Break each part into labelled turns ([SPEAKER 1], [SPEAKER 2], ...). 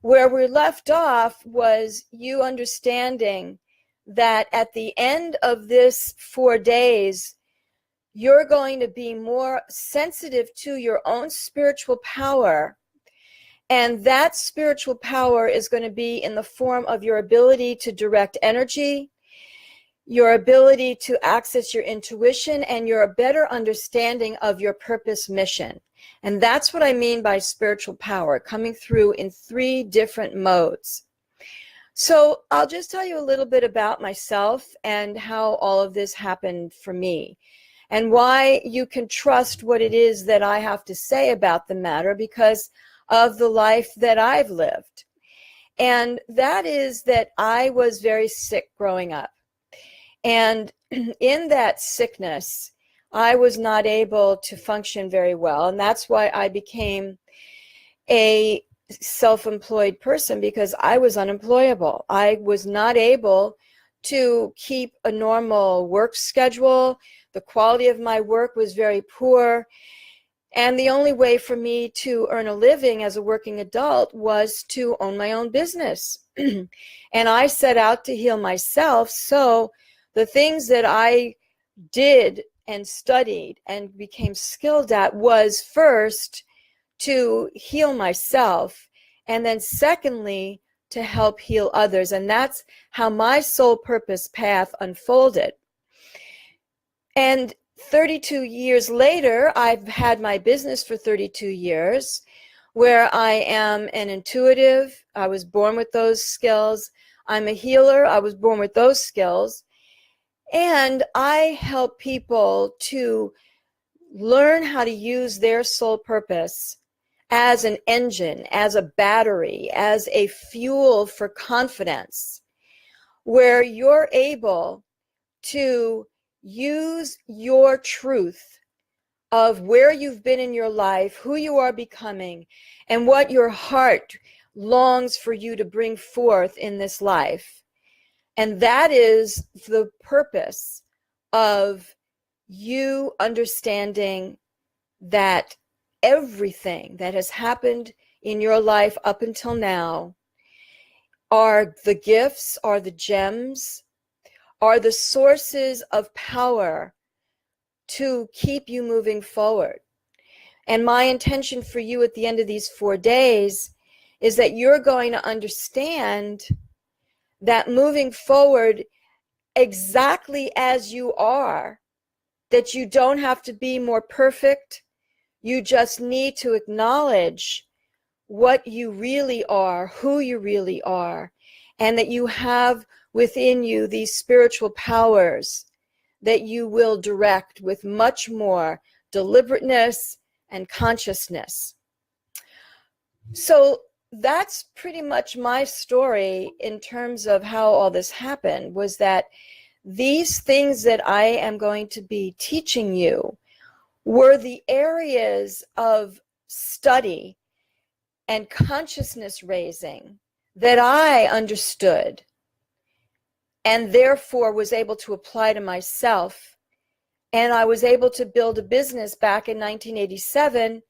[SPEAKER 1] Where we left off was you understanding that at the end of this 4 days, you're going to be more sensitive to your own spiritual power. And that spiritual power is going to be in the form of your ability to direct energy, your ability to access your intuition, and your better understanding of your purpose mission. And that's what I mean by spiritual power, coming through in 3 different modes. So I'll just tell you a little bit about myself and how all of this happened for me, and why you can trust what it is that I have to say about the matter because of the life that I've lived. And that is that I was very sick growing up. And in that sickness, I was not able to function very well. And that's why I became a self-employed person, because I was unemployable. I was not able to keep a normal work schedule. The quality of my work was very poor. And the only way for me to earn a living as a working adult was to own my own business. And I set out to heal myself. So the things that I did and studied and became skilled at was first to heal myself, and then secondly, to help heal others. And that's how my soul purpose path unfolded. And 32 years later, I've had my business for 32 years, where I am an intuitive. I was born with those skills. I'm a healer. I was born with those skills. And I help people to learn how to use their soul purpose as an engine, as a battery, as a fuel for confidence, where you're able to use your truth of where you've been in your life, who you are becoming, and what your heart longs for you to bring forth in this life. And that is the purpose of you understanding that everything that has happened in your life up until now are the gifts, are the gems, are the sources of power to keep you moving forward. And my intention for you at the end of these 4 days is that you're going to understand that moving forward exactly as you are, that you don't have to be more perfect. You just need to acknowledge what you really are, who you really are, and that you have within you these spiritual powers that you will direct with much more deliberateness and consciousness. So that's pretty much my story in terms of how all this happened, was that these things that I am going to be teaching you were the areas of study and consciousness raising that I understood and therefore was able to apply to myself. And I was able to build a business back in 1987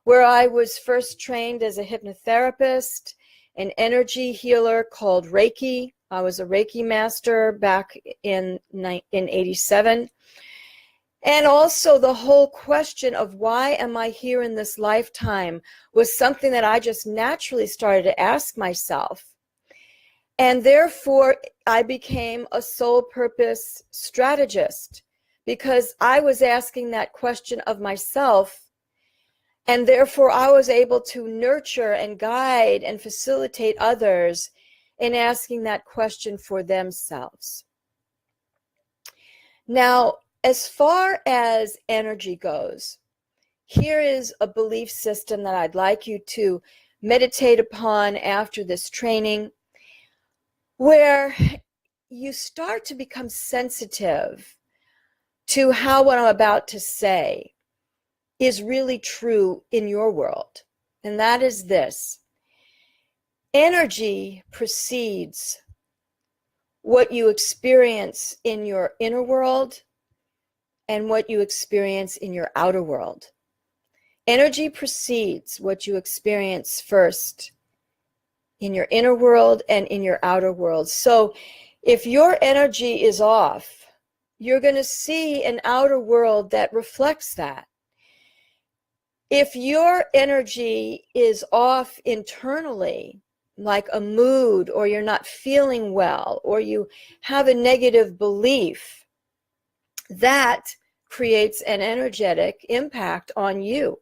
[SPEAKER 1] where I was first trained as a hypnotherapist, an energy healer called Reiki. I was a Reiki master back in 87. And also the whole question of why am I here in this lifetime was something that I just naturally started to ask myself. And therefore, I became a soul purpose strategist because I was asking that question of myself. And therefore, I was able to nurture and guide and facilitate others in asking that question for themselves. Now, as far as energy goes, here is a belief system that I'd like you to meditate upon after this training, where you start to become sensitive to how what I'm about to say is really true in your world. And that is this: energy precedes what you experience in your inner world and what you experience in your outer world. Energy precedes what you experience first in your inner world and in your outer world. So if your energy is off, you're going to see an outer world that reflects that. If your energy is off internally, like a mood, or you're not feeling well, or you have a negative belief, that creates an energetic impact on you.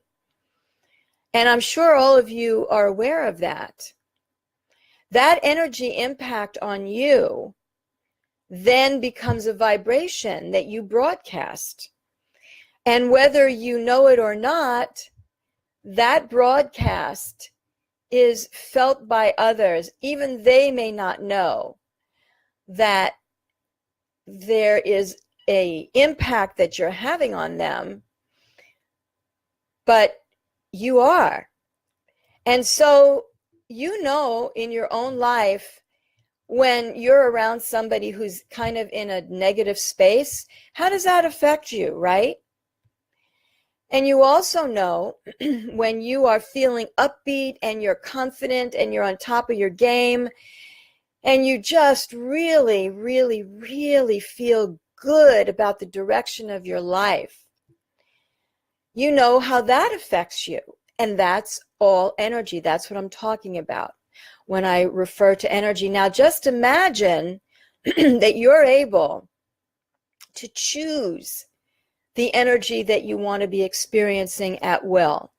[SPEAKER 1] And I'm sure all of you are aware of that. That energy impact on you then becomes a vibration that you broadcast. And whether you know it or not, that broadcast is felt by others. Even they may not know that there is an impact that you're having on them, but you are. And so, you know, in your own life, when you're around somebody who's kind of in a negative space, how does that affect you, right? And you also know when you are feeling upbeat and you're confident and you're on top of your game and you just really, really, really feel good about the direction of your life, you know how that affects you. And that's all energy. That's what I'm talking about when I refer to energy. Now, just imagine that you're able to choose the energy that you want to be experiencing at will.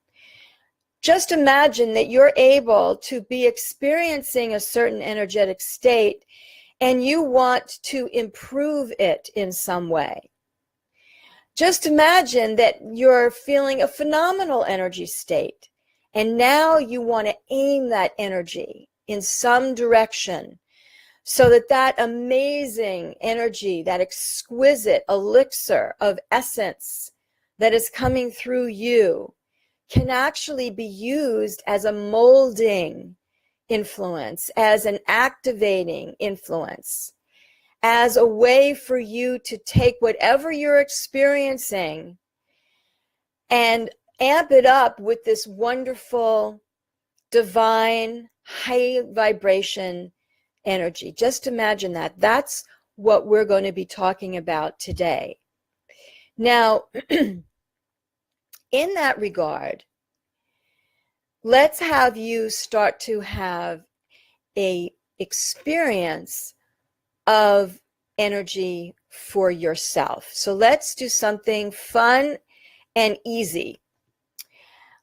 [SPEAKER 1] Just imagine that you're able to be experiencing a certain energetic state and you want to improve it in some way. Just imagine that you're feeling a phenomenal energy state and now you want to aim that energy in some direction so that that amazing energy, that exquisite elixir of essence that is coming through you can actually be used as a molding influence, as an activating influence, as a way for you to take whatever you're experiencing and amp it up with this wonderful, divine, high vibration energy. Just imagine that. That's what we're going to be talking about today. Now, in that regard, let's have you start to have a experience of energy for yourself. So let's do something fun and easy.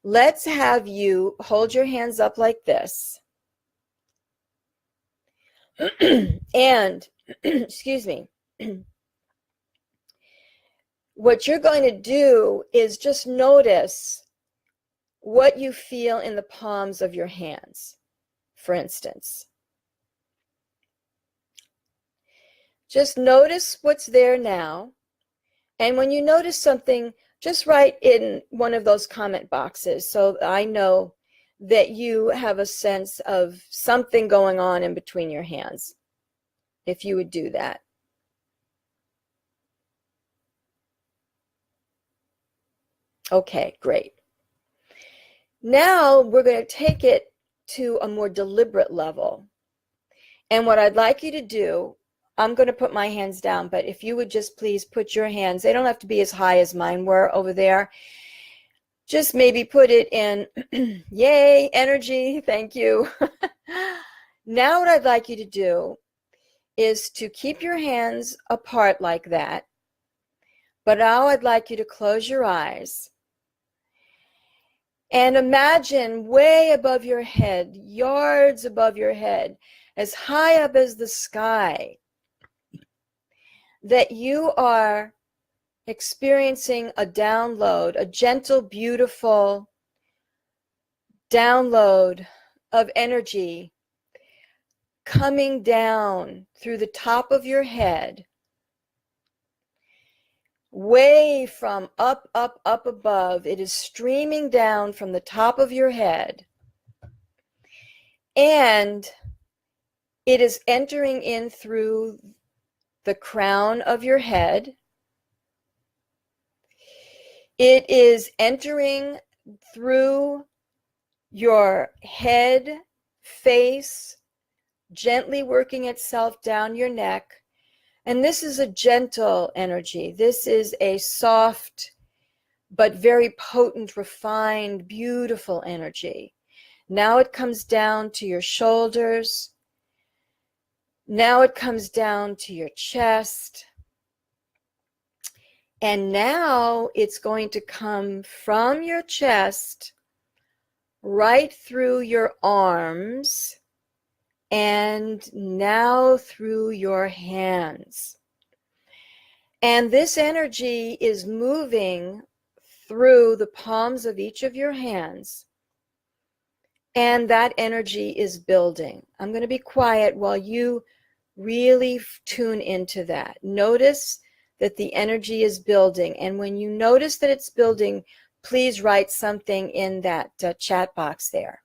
[SPEAKER 1] Let's have you hold your hands up like this. And, excuse me, what you're going to do is just notice what you feel in the palms of your hands, for instance. Just notice what's there now. And when you notice something, just write in one of those comment boxes so I know that you have a sense of something going on in between your hands, if you would do that. Okay, great. Now we're going to take it to a more deliberate level. And what I'd like you to do, I'm going to put my hands down, but if you would just please put your hands, they don't have to be as high as mine were over there. Just maybe put it in, yay, energy, thank you. Now what I'd like you to do is to keep your hands apart like that. But now I'd like you to close your eyes and imagine way above your head, yards above your head, as high up as the sky, that you are experiencing a download, a gentle, beautiful download of energy coming down through the top of your head, way from up, up, up above. It is streaming down from the top of your head, and it is entering in through the crown of your head. It is entering through your head, face, gently working itself down your neck. And this is a gentle energy. This is a soft, but very potent, refined, beautiful energy. Now it comes down to your shoulders. Now it comes down to your chest. And now it's going to come from your chest right through your arms and now through your hands. And this energy is moving through the palms of each of your hands. And that energy is building. I'm going to be quiet while you really tune into that. Notice that the energy is building. And when you notice that it's building, please write something in that chat box there.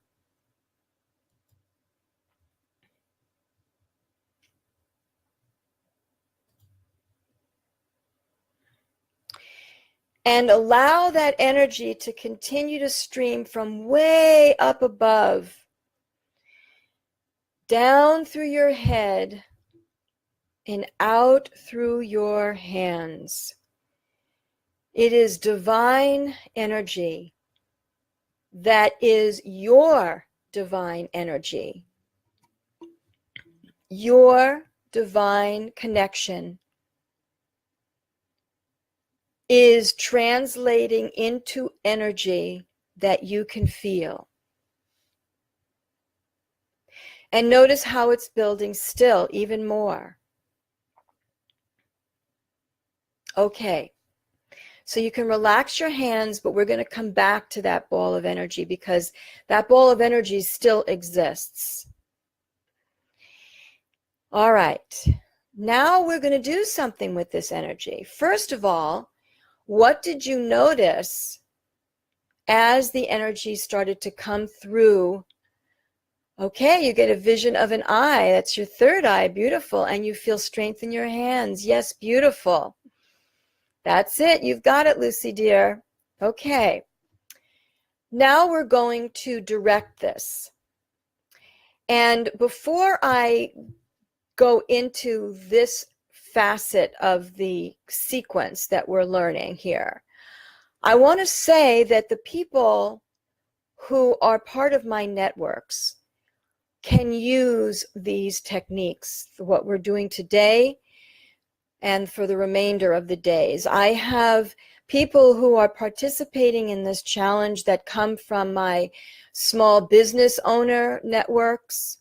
[SPEAKER 1] And allow that energy to continue to stream from way up above, down through your head, and out through your hands. It is divine energy that is your divine energy, your divine connection is translating into energy that you can feel. And notice how it's building still even more. Okay, so you can relax your hands, but we're going to come back to that ball of energy because that ball of energy still exists. All right, now we're going to do something with this energy. First of all, what did you notice as the energy started to come through? Okay, you get a vision of an eye. That's your third eye. Beautiful. And you feel strength in your hands. Yes, beautiful. That's it. You've got it, Lucy dear. Okay. Now we're going to direct this. And before I go into this facet of the sequence that we're learning here, I want to say that the people who are part of my networks can use these techniques for what we're doing today and for the remainder of the days. I have people who are participating in this challenge that come from my small business owner networks,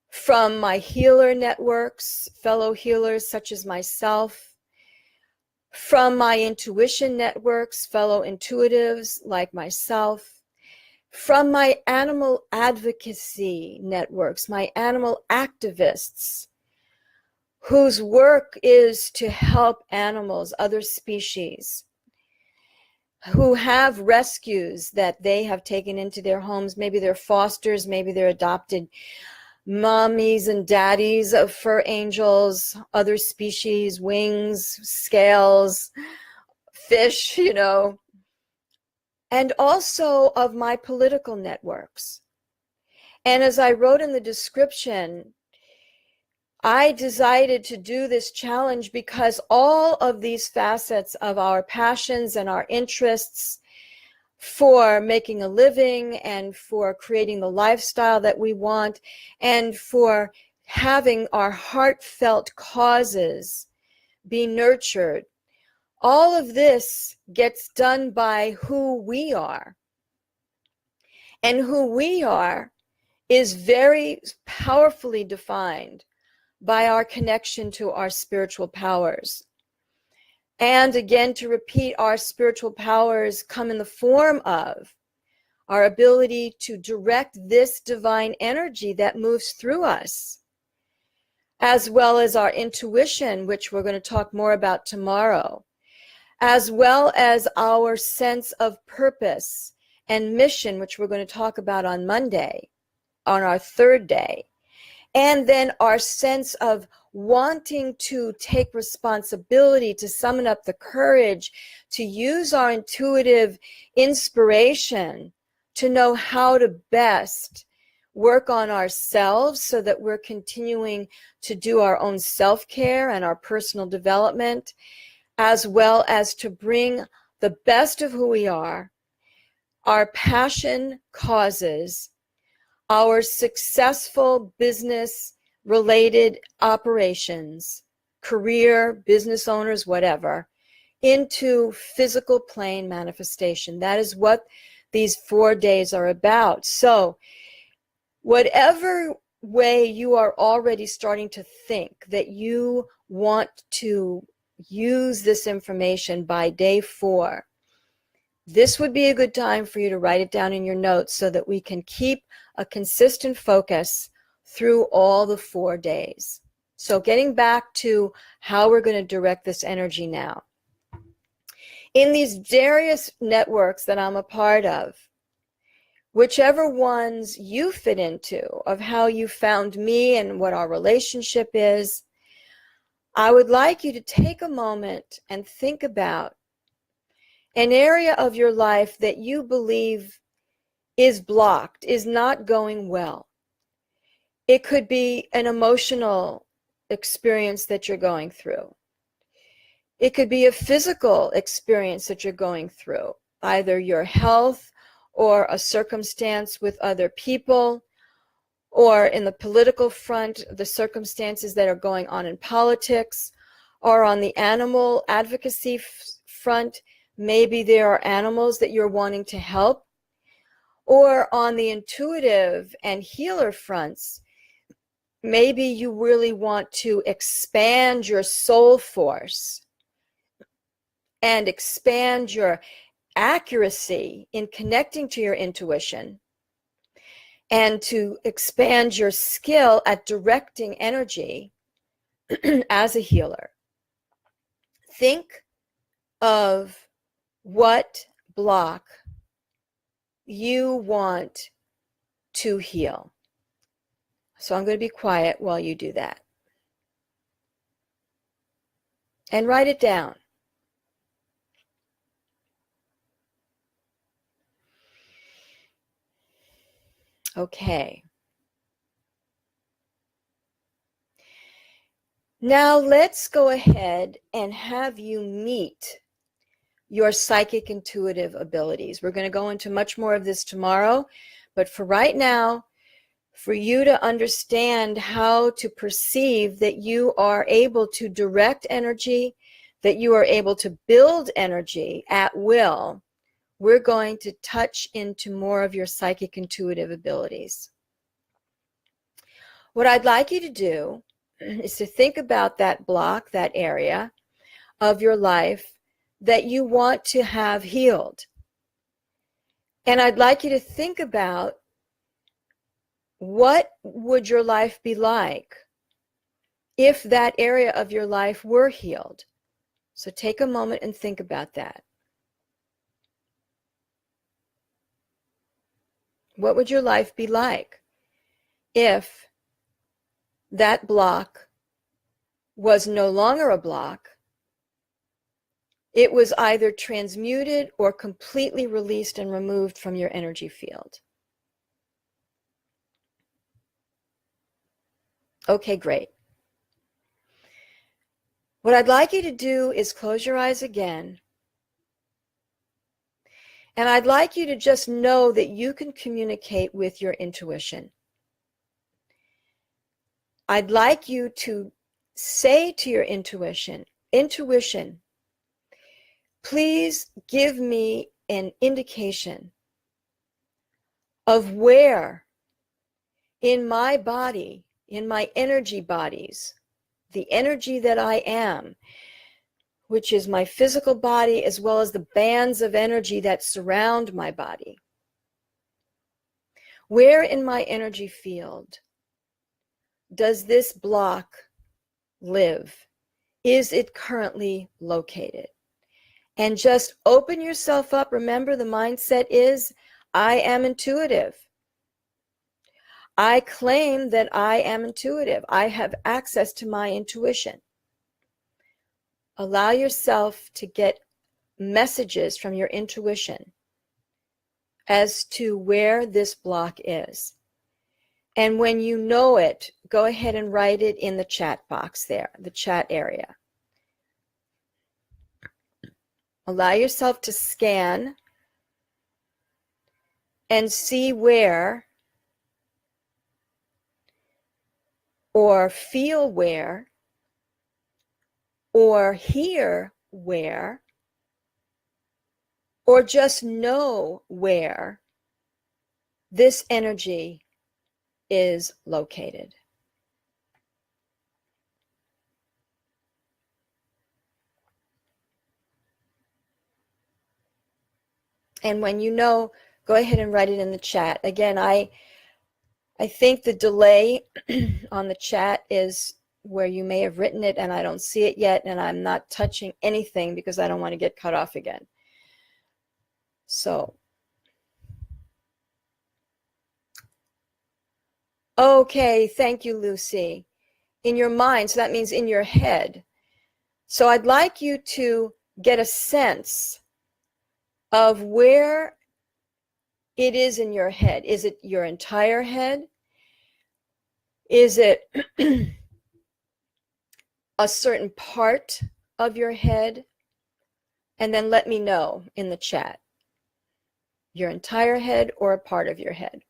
[SPEAKER 1] from my healer networks, fellow healers such as myself, from my intuition networks, fellow intuitives like myself, from my animal advocacy networks, my animal activists, whose work is to help animals, other species, who have rescues that they have taken into their homes. Maybe they're fosters, maybe they're adopted mommies and daddies of fur angels, other species, wings, scales, fish, and also of my political networks. And as I wrote in the description, I decided to do this challenge because all of these facets of our passions and our interests for making a living and for creating the lifestyle that we want and for having our heartfelt causes be nurtured, all of this gets done by who we are. And who we are is very powerfully defined by our connection to our spiritual powers. And again, to repeat, our spiritual powers come in the form of our ability to direct this divine energy that moves through us, as well as our intuition, which we're going to talk more about tomorrow, as well as our sense of purpose and mission, which we're going to talk about on Monday, on our third day. And then our sense of wanting to take responsibility, to summon up the courage, to use our intuitive inspiration to know how to best work on ourselves so that we're continuing to do our own self-care and our personal development, as well as to bring the best of who we are, our passion causes, our successful business related operations, career, business owners, whatever, into physical plane manifestation. That is what these 4 days are about. So whatever way you are already starting to think that you want to use this information by day 4, this would be a good time for you to write it down in your notes so that we can keep a consistent focus through all the 4 days. So getting back to how we're going to direct this energy now. In these various networks that I'm a part of, whichever ones you fit into, of how you found me and what our relationship is, I would like you to take a moment and think about an area of your life that you believe is blocked, is not going well. It could be an emotional experience that you're going through. It could be a physical experience that you're going through, either your health or a circumstance with other people, or in the political front, the circumstances that are going on in politics, or on the animal advocacy front, maybe there are animals that you're wanting to help, or on the intuitive and healer fronts, maybe you really want to expand your soul force and expand your accuracy in connecting to your intuition, and to expand your skill at directing energy as a healer. Think of what block you want to heal. So I'm going to be quiet while you do that. And write it down. Okay. Now let's go ahead and have you meet your psychic intuitive abilities. We're going to go into much more of this tomorrow, but for right now, for you to understand how to perceive that you are able to direct energy, that you are able to build energy at will, we're going to touch into more of your psychic intuitive abilities. What I'd like you to do is to think about that block, that area of your life that you want to have healed. And I'd like you to think about, what would your life be like if that area of your life were healed? So take a moment and think about that. What would your life be like if that block was no longer a block? It was either transmuted or completely released and removed from your energy field. Okay, great. What I'd like you to do is close your eyes again. And I'd like you to just know that you can communicate with your intuition. I'd like you to say to your intuition, intuition, please give me an indication of where in my body, in my energy bodies, the energy that I am, which is my physical body as well as the bands of energy that surround my body. Where in my energy field does this block live? Is it currently located? And just open yourself up. Remember, the mindset is, I am intuitive. I claim that I am intuitive. I have access to my intuition. Allow yourself to get messages from your intuition as to where this block is. And when you know it, go ahead and write it in the chat box there, the chat area. Allow yourself to scan and see where, or feel where, or hear where, or just know where this energy is located. And when you know, go ahead and write it in the chat. Again, I think the delay on the chat is where you may have written it and I don't see it yet, and I'm not touching anything because I don't want to get cut off again. So, okay, thank you, Lucy. In your mind, so that means in your head. So I'd like you to get a sense of where it is in your head. Is it your entire head? Is it a certain part of your head? And then let me know in the chat. Your entire head or a part of your head.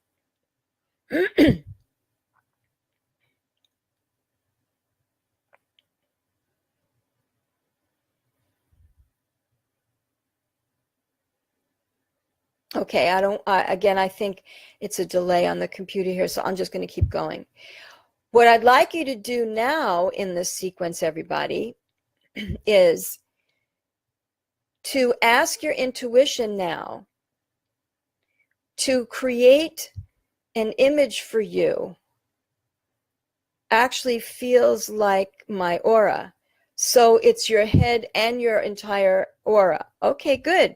[SPEAKER 1] Okay, again, I think it's a delay on the computer here, so I'm just going to keep going. What I'd like you to do now in this sequence, everybody, is to ask your intuition now to create an image for you. Actually feels like my aura. So it's your head and your entire aura. Okay, good.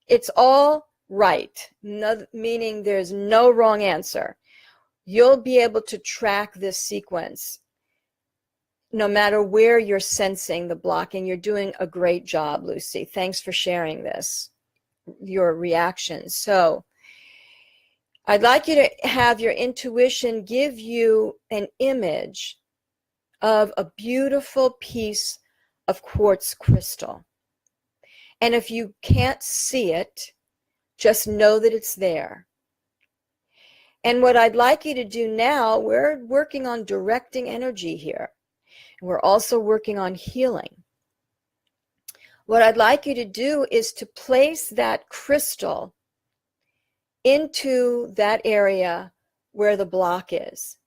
[SPEAKER 1] It's all right, no, meaning there's no wrong answer. You'll be able to track this sequence no matter where you're sensing the block, and you're doing a great job, Lucy. Thanks for sharing this, your reaction. So I'd like you to have your intuition give you an image of a beautiful piece of quartz crystal. And if you can't see it, just know that it's there. And what I'd like you to do now, we're working on directing energy here. We're also working on healing. What I'd like you to do is to place that crystal into that area where the block is.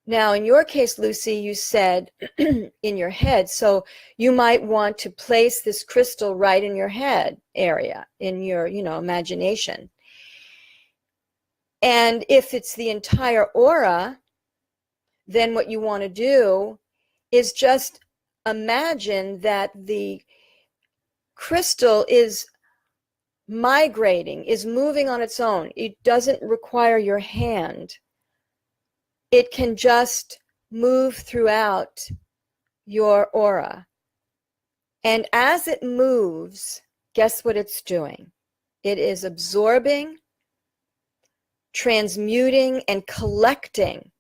[SPEAKER 1] Now, in your case, Lucy, you said in your head, so you might want to place this crystal right in your head area, in your, imagination. And if it's the entire aura, then what you want to do is just imagine that the crystal is migrating, is moving on its own. It doesn't require your hand. It can just move throughout your aura. And as it moves, guess what it's doing? It is absorbing, transmuting, and collecting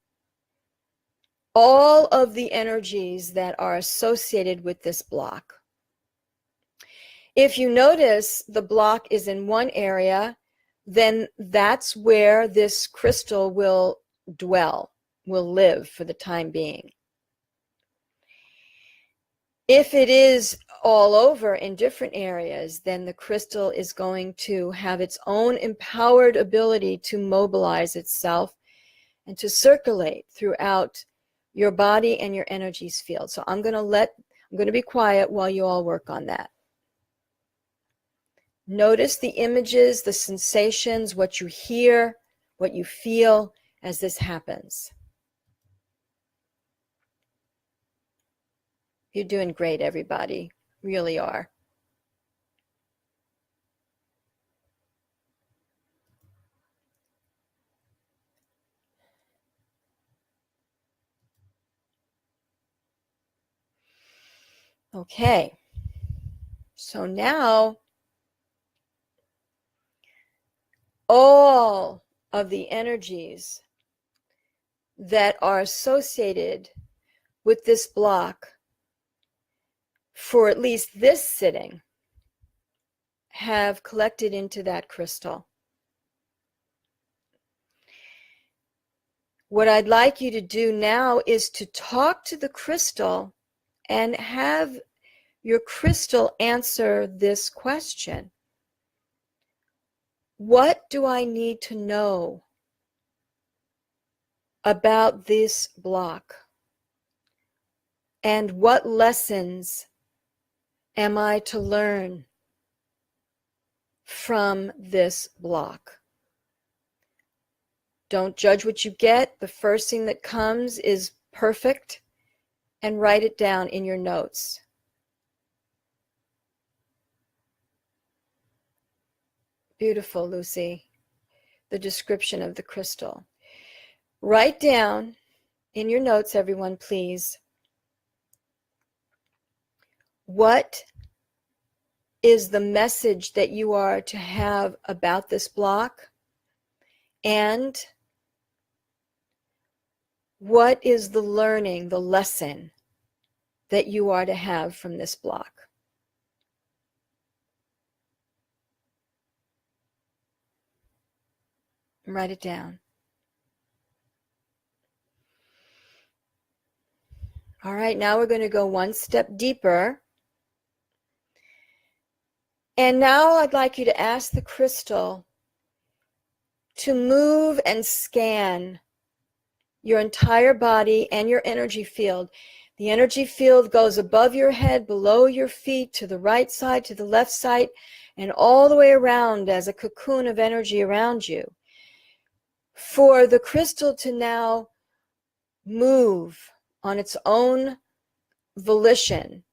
[SPEAKER 1] all of the energies that are associated with this block. If you notice the block is in one area, then that's where this crystal will dwell, will live for the time being. If it is all over in different areas, then the crystal is going to have its own empowered ability to mobilize itself and to circulate throughout your body and your energies field. So I'm going to be quiet while you all work on that. Notice the images, the sensations, what you hear, what you feel as this happens. You're doing great, everybody. Really are. Okay. So now all of the energies that are associated with this block for at least this sitting have collected into that crystal. What I'd like you to do now is to talk to the crystal and have your crystal answer this question. What do I need to know about this block? And what lessons am I to learn from this block? Don't judge what you get. The first thing that comes is perfect, and write it down in your notes. Beautiful, Lucy, the description of the crystal. Write down in your notes, everyone, please, what is the message that you are to have about this block, and what is the learning, the lesson that you are to have from this block? Write it down. All right, now we're going to go one step deeper. And now I'd like you to ask the crystal to move and scan your entire body and your energy field. The energy field goes above your head, below your feet, to the right side, to the left side, and all the way around as a cocoon of energy around you. For the crystal to now move on its own volition,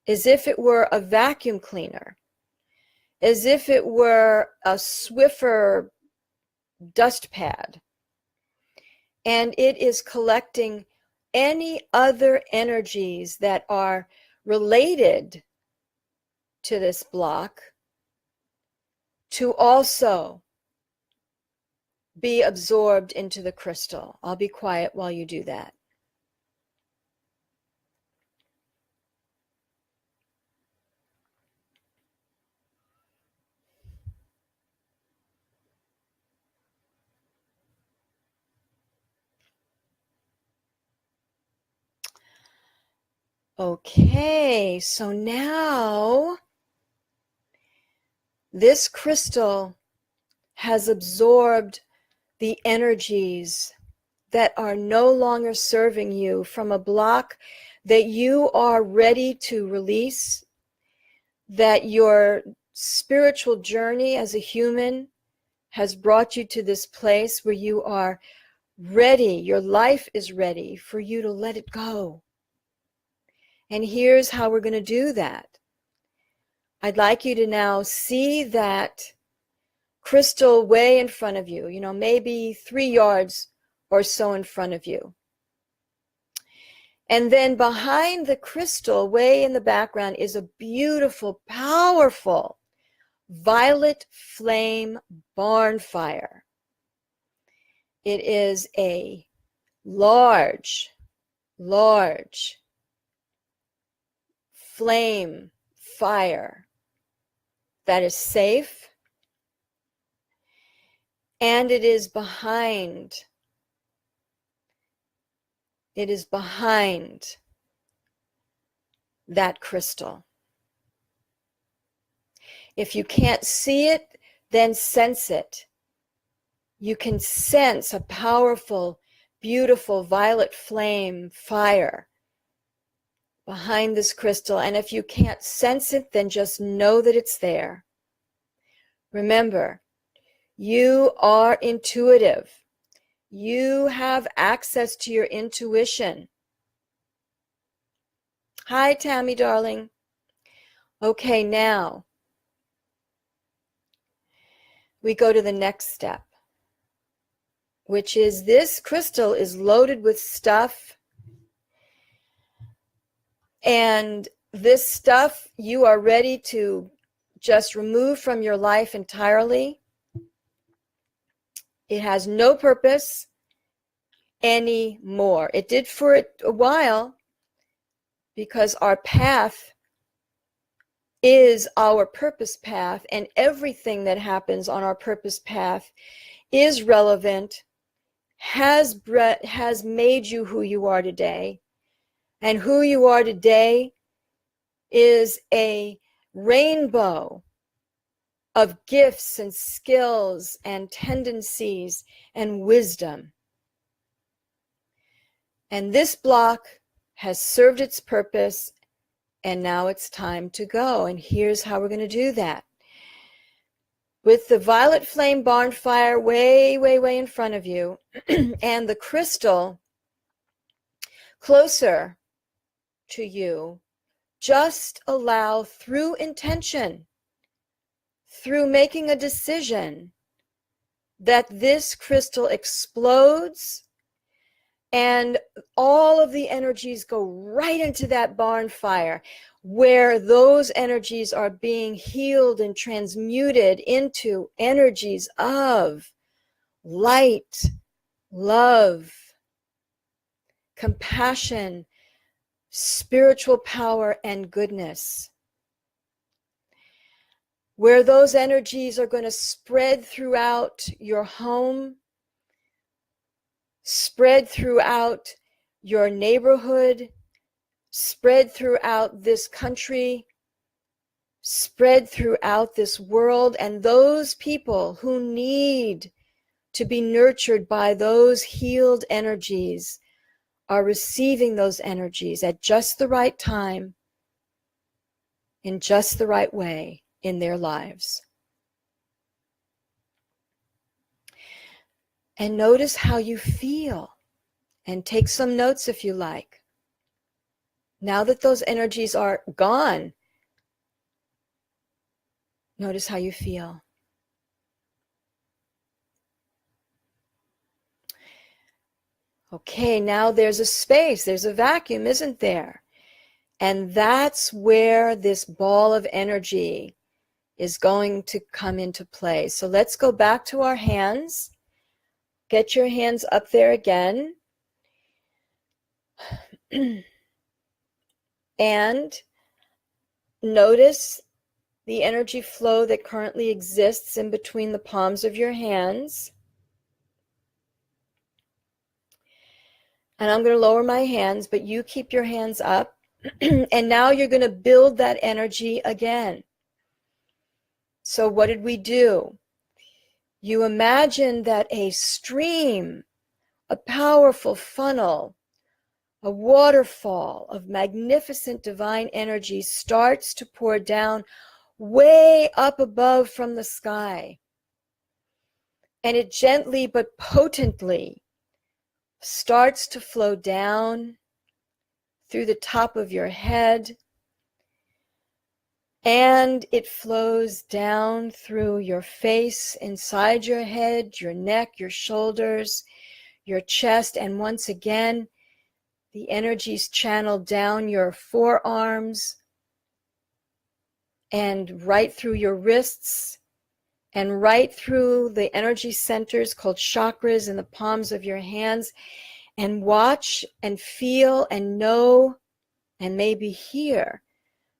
[SPEAKER 1] as if it were a vacuum cleaner, as if it were a Swiffer dust pad, and it is collecting any other energies that are related to this block to also be absorbed into the crystal. I'll be quiet while you do that. Okay, so now this crystal has absorbed the energies that are no longer serving you from a block that you are ready to release, that your spiritual journey as a human has brought you to this place where you are ready, your life is ready for you to let it go. And here's how we're going to do that. I'd like you to now see that crystal way in front of you, maybe 3 yards or so in front of you. And then behind the crystal, way in the background, is a beautiful, powerful violet flame barn fire. It is a large flame fire that is safe, and it is behind that crystal. If you can't see it, then sense it. You can sense a powerful, beautiful violet flame fire behind this crystal. And if you can't sense it, then just know that it's there. Remember, you are intuitive. You have access to your intuition. Hi, Tammy, darling. Okay, now we go to the next step, which is this crystal is loaded with stuff. And this stuff you are ready to just remove from your life entirely. It has no purpose. anymore. It did for a while, because our path is our purpose path, and everything that happens on our purpose path is relevant, has made you who you are today. And who you are today is a rainbow of gifts and skills and tendencies and wisdom. And this block has served its purpose, and now it's time to go. And here's how we're going to do that. With the violet flame bonfire way, way, way in front of you, and the crystal closer to you, just allow, through intention, through making a decision, that this crystal explodes and all of the energies go right into that bonfire, where those energies are being healed and transmuted into energies of light, love, compassion, spiritual power, and goodness. Where those energies are going to spread throughout your home, spread throughout your neighborhood, spread throughout this country, spread throughout this world, and those people who need to be nurtured by those healed energies are receiving those energies at just the right time, in just the right way in their lives. And notice how you feel, and take some notes if you like. Now that those energies are gone, notice how you feel. Okay, now there's a space, there's a vacuum, isn't there? And that's where this ball of energy is going to come into play. So let's go back to our hands. Get your hands up there again. And notice the energy flow that currently exists in between the palms of your hands. And I'm going to lower my hands, but you keep your hands up. And now you're going to build that energy again. So what did we do? You imagine that a stream, a powerful funnel, a waterfall of magnificent divine energy starts to pour down way up above from the sky. And it gently but potently starts to flow down through the top of your head, and it flows down through your face, inside your head, your neck, your shoulders, your chest, and once again, the energies channel down your forearms and right through your wrists and right through the energy centers called chakras in the palms of your hands. And watch and feel and know and maybe hear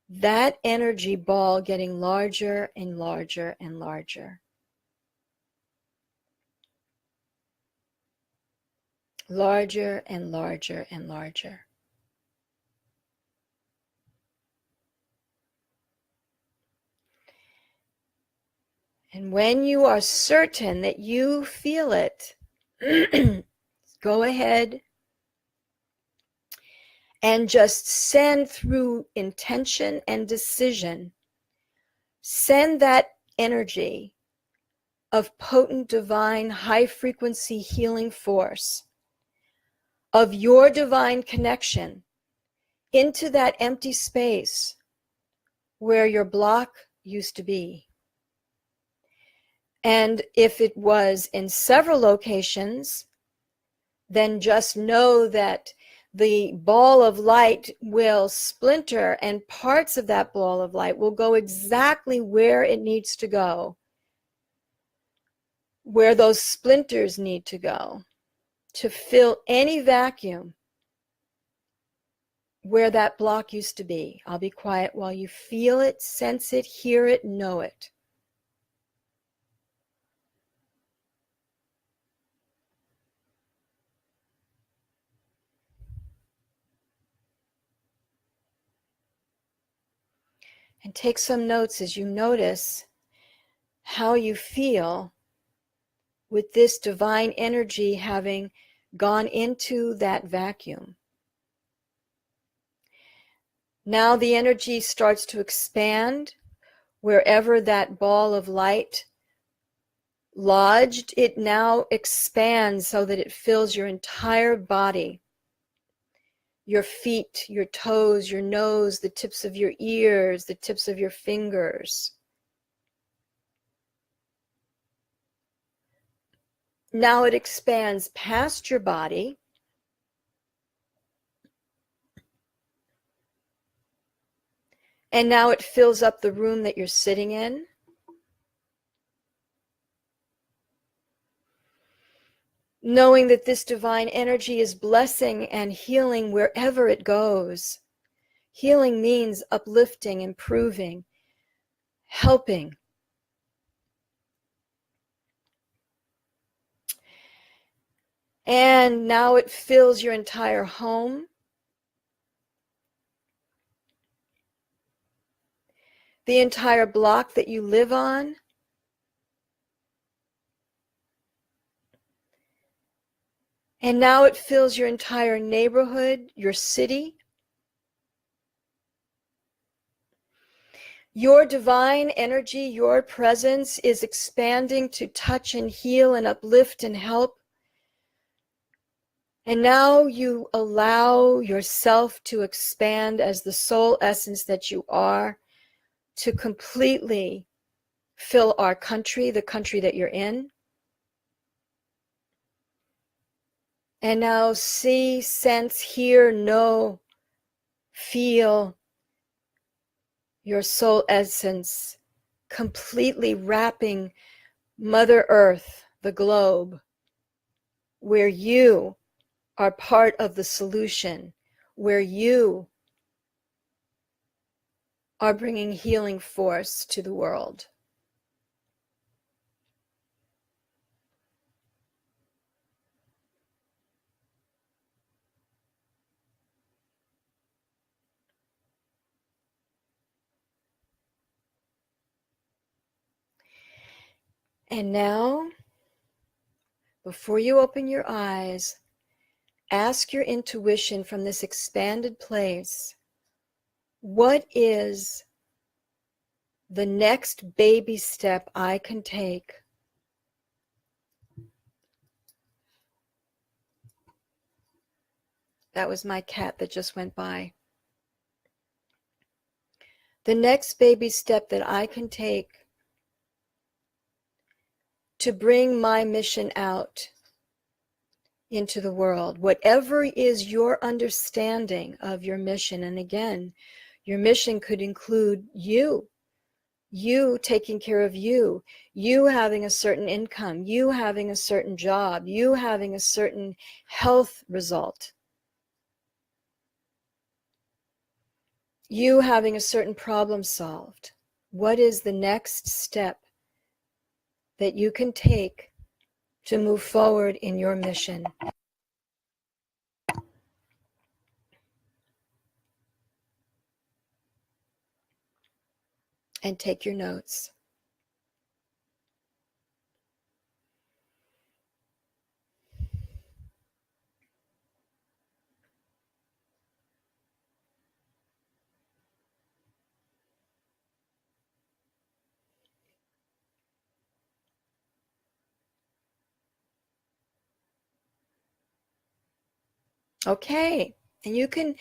[SPEAKER 1] that energy ball getting larger and larger and larger. Larger and larger and larger. And when you are certain that you feel it, go ahead and just send, through intention and decision, send that energy of potent, divine, high-frequency healing force of your divine connection into that empty space where your block used to be. And if it was in several locations, then just know that the ball of light will splinter, and parts of that ball of light will go exactly where it needs to go, where those splinters need to go, to fill any vacuum where that block used to be. I'll be quiet while you feel it, sense it, hear it, know it. And take some notes as you notice how you feel with this divine energy having gone into that vacuum. Now the energy starts to expand wherever that ball of light lodged. It now expands so that it fills your entire body. Your feet, your toes, your nose, the tips of your ears, the tips of your fingers. Now it expands past your body. And now it fills up the room that you're sitting in. Knowing that this divine energy is blessing and healing wherever it goes. Healing means uplifting, improving, helping. And now it fills your entire home. The entire block that you live on. And now it fills your entire neighborhood, your city. Your divine energy, your presence is expanding to touch and heal and uplift and help. And now you allow yourself to expand as the soul essence that you are, to completely fill our country, the country that you're in. And now see, sense, hear, know, feel your soul essence completely wrapping Mother Earth, the globe, where you are part of the solution, where you are bringing healing force to the world. And now, before you open your eyes, ask your intuition from this expanded place, what is the next baby step I can take That was my cat that just went by. The next baby step that I can take to bring my mission out into the world, whatever is your understanding of your mission. And again, your mission could include you taking care of you having a certain income, you having a certain job, you having a certain health result, you having a certain problem solved. What is the next step that you can take to move forward in your mission? And take your notes. Okay, and you can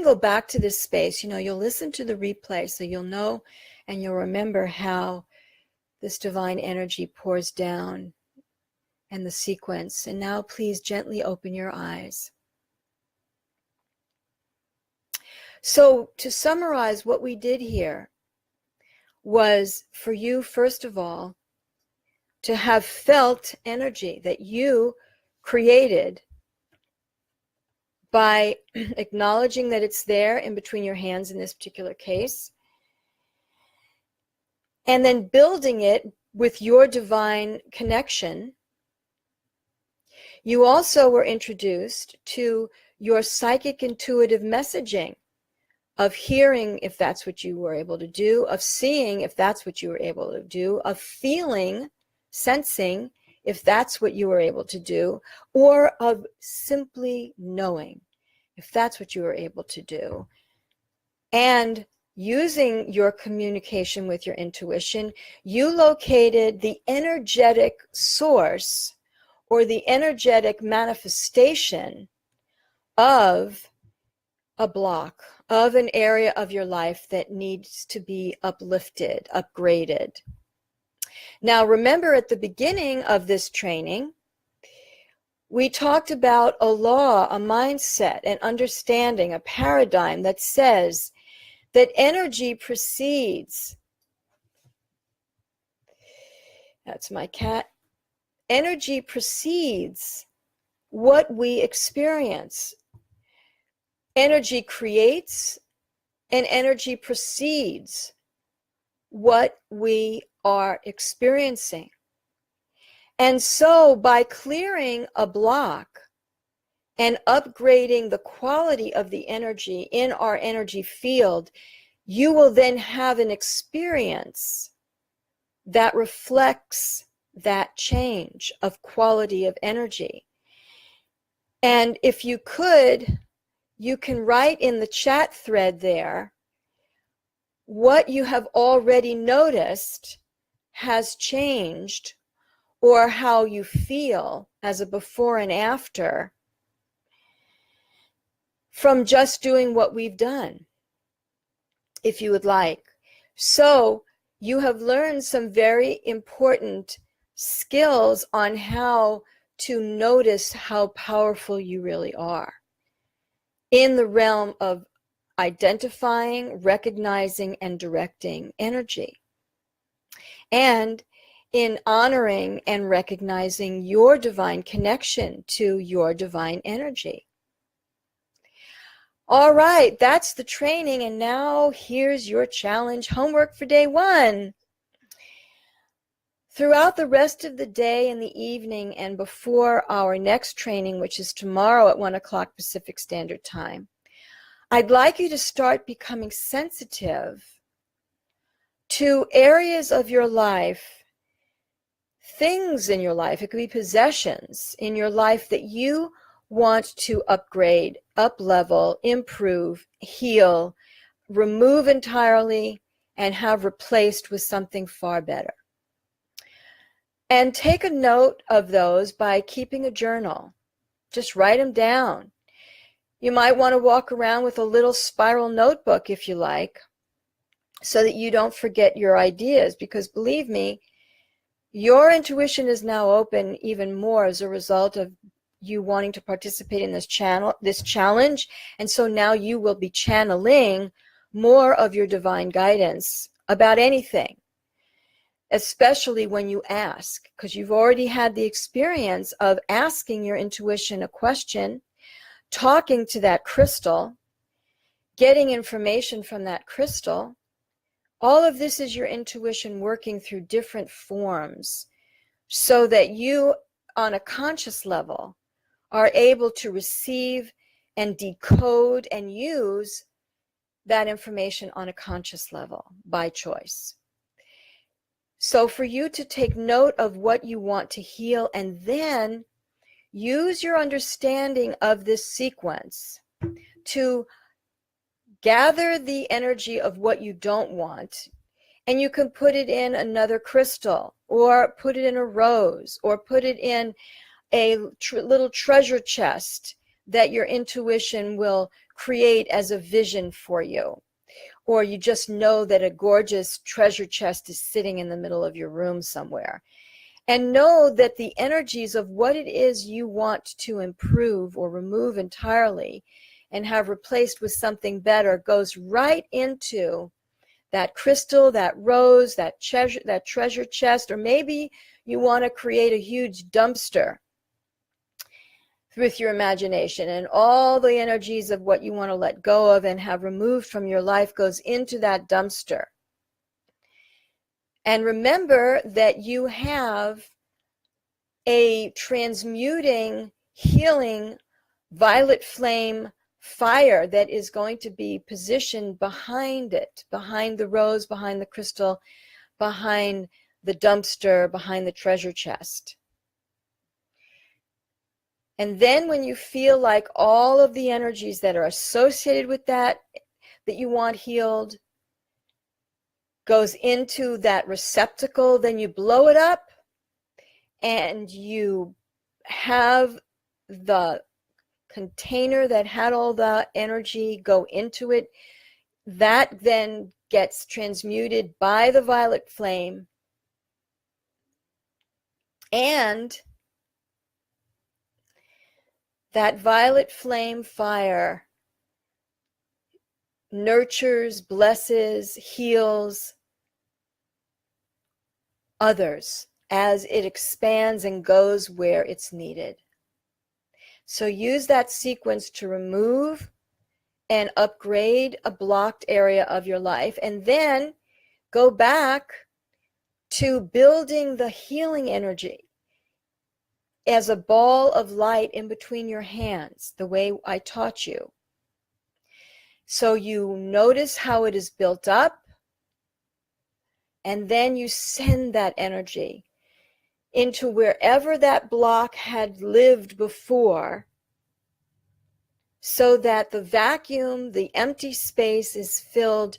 [SPEAKER 1] go back to this space. You'll listen to the replay, so you'll know and you'll remember how this divine energy pours down and the sequence. And now please gently open your eyes. So to summarize, what we did here was for you, first of all, to have felt energy, that you created by acknowledging that it's there in between your hands in this particular case, and then building it with your divine connection. You also were introduced to your psychic intuitive messaging of hearing, if that's what you were able to do, of seeing, if that's what you were able to do, of feeling, sensing, if that's what you were able to do, or of simply knowing, if that's what you were able to do. And using your communication with your intuition, you located the energetic source or the energetic manifestation of a block, of an area of your life that needs to be uplifted, upgraded. Now, remember at the beginning of this training, we talked about a law, a mindset, an understanding, a paradigm that says that energy precedes, that's my cat, energy precedes what we experience. Energy creates and energy precedes what we are experiencing. And so by clearing a block and upgrading the quality of the energy in our energy field, you will then have an experience that reflects that change of quality of energy. And if you could, you can write in the chat thread there what you have already noticed has changed, or how you feel as a before and after from just doing what we've done, if you would like. So you have learned some very important skills on how to notice how powerful you really are in the realm of identifying, recognizing, and directing energy, and in honoring and recognizing your divine connection to your divine energy. All right, that's the training, and now here's your challenge homework for day 1. Throughout the rest of the day and the evening and before our next training, which is tomorrow at 1 o'clock Pacific Standard Time, I'd like you to start becoming sensitive to areas of your life, things in your life, it could be possessions in your life that you want to upgrade, up-level, improve, heal, remove entirely, and have replaced with something far better. And take a note of those by keeping a journal. Just write them down. You might want to walk around with a little spiral notebook if you like, so that you don't forget your ideas, because believe me, your intuition is now open even more as a result of you wanting to participate in this challenge. And so now you will be channeling more of your divine guidance about anything, especially when you ask, because you've already had the experience of asking your intuition a question, talking to that crystal, getting information from that crystal. All of this is your intuition working through different forms so that you, on a conscious level, are able to receive and decode and use that information on a conscious level by choice. So for you to take note of what you want to heal, and then use your understanding of this sequence to gather the energy of what you don't want, and you can put it in another crystal, or put it in a rose, or put it in a little treasure chest that your intuition will create as a vision for you. Or you just know that a gorgeous treasure chest is sitting in the middle of your room somewhere. And know that the energies of what it is you want to improve or remove entirely and have replaced with something better goes right into that crystal, that rose, that treasure chest, or maybe you want to create a huge dumpster with your imagination, and all the energies of what you want to let go of and have removed from your life goes into that dumpster. And remember that you have a transmuting, healing, violet flame fire that is going to be positioned behind it, behind the rose, behind the crystal, behind the dumpster, behind the treasure chest. And then when you feel like all of the energies that are associated with that you want healed, goes into that receptacle, then you blow it up and you have the container that had all the energy go into it. That then gets transmuted by the violet flame, and that violet flame fire nurtures, blesses, heals others as it expands and goes where it's needed. So use that sequence to remove and upgrade a blocked area of your life, and then go back to building the healing energy as a ball of light in between your hands, the way I taught you. So you notice how it is built up, and then you send that energy into wherever that block had lived before, so that the vacuum, the empty space, is filled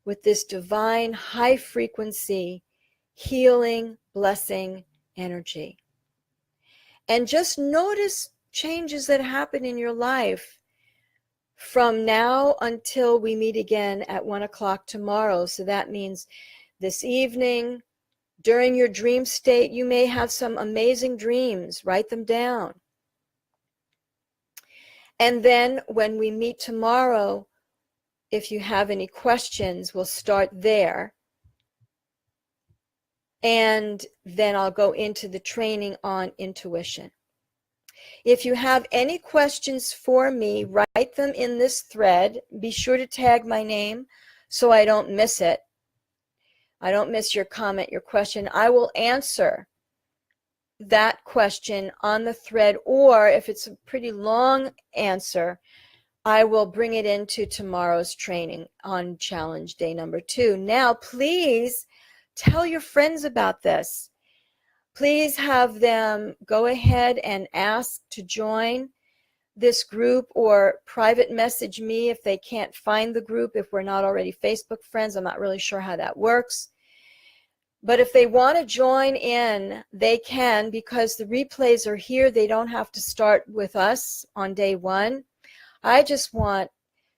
[SPEAKER 1] with this divine, high frequency, healing, blessing energy. And just notice changes that happen in your life from now until we meet again at 1 o'clock tomorrow. So that means this evening, during your dream state, you may have some amazing dreams. Write them down. And then when we meet tomorrow, if you have any questions, we'll start there. And then I'll go into the training on intuition. If you have any questions for me, write them in this thread. Be sure to tag my name so I don't miss it. I don't miss your comment, your question. I will answer that question on the thread, or if it's a pretty long answer, I will bring it into tomorrow's training on challenge day number 2. Now, please tell your friends about this. Please have them go ahead and ask to join this group, or private message me if they can't find the group, if we're not already Facebook friends. I'm not really sure how that works. But if they want to join in, they can, because the replays are here. They don't have to start with us on day 1. I just want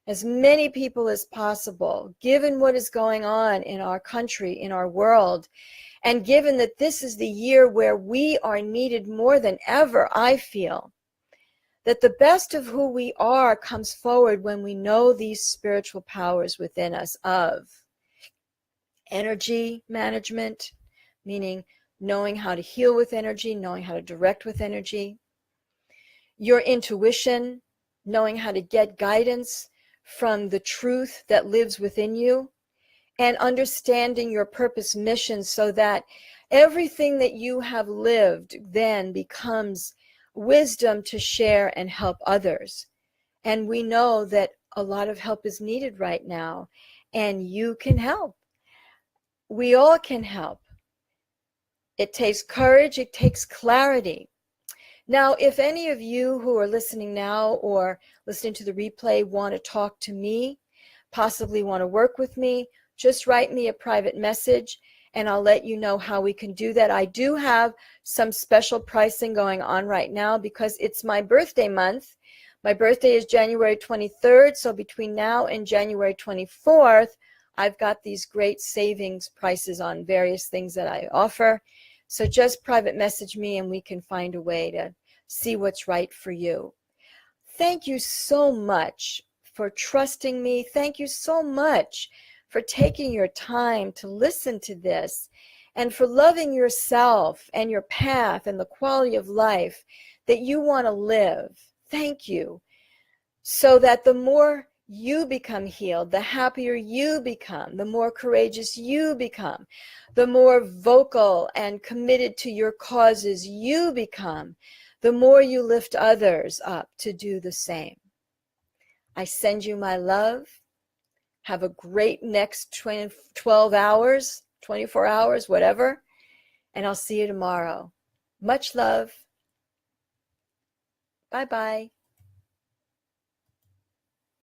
[SPEAKER 1] as many people as possible, given what is going on in our country, in our world, and given that this is the year where we are needed more than ever, I feel that the best of who we are comes forward when we know these spiritual powers within us of energy management, meaning knowing how to heal with energy, knowing how to direct with energy, your intuition, knowing how to get guidance from the truth that lives within you, and understanding your purpose mission, so that everything that you have lived then becomes wisdom to share and help others. And we know that a lot of help is needed right now, and you can help. We all can help. It takes courage, it takes clarity. Now, if any of you who are listening now or listening to the replay want to talk to me, possibly want to work with me, just write me a private message and I'll let you know how we can do that. I do have some special pricing going on right now because it's my birthday month. My birthday is January 23rd, so between now and January 24th, I've got these great savings prices on various things that I offer. So just private message me and we can find a way to see what's right for you. Thank you so much for trusting me. Thank you so much for taking your time to listen to this, and for loving yourself and your path and the quality of life that you want to live. Thank you. So that the more you become healed, the happier you become, the more courageous you become, the more vocal and committed to your causes you become, the more you lift others up to do the same. I send you my love. Have a great next 12 hours, 24 hours, whatever, and I'll see you tomorrow. Much love. Bye-bye.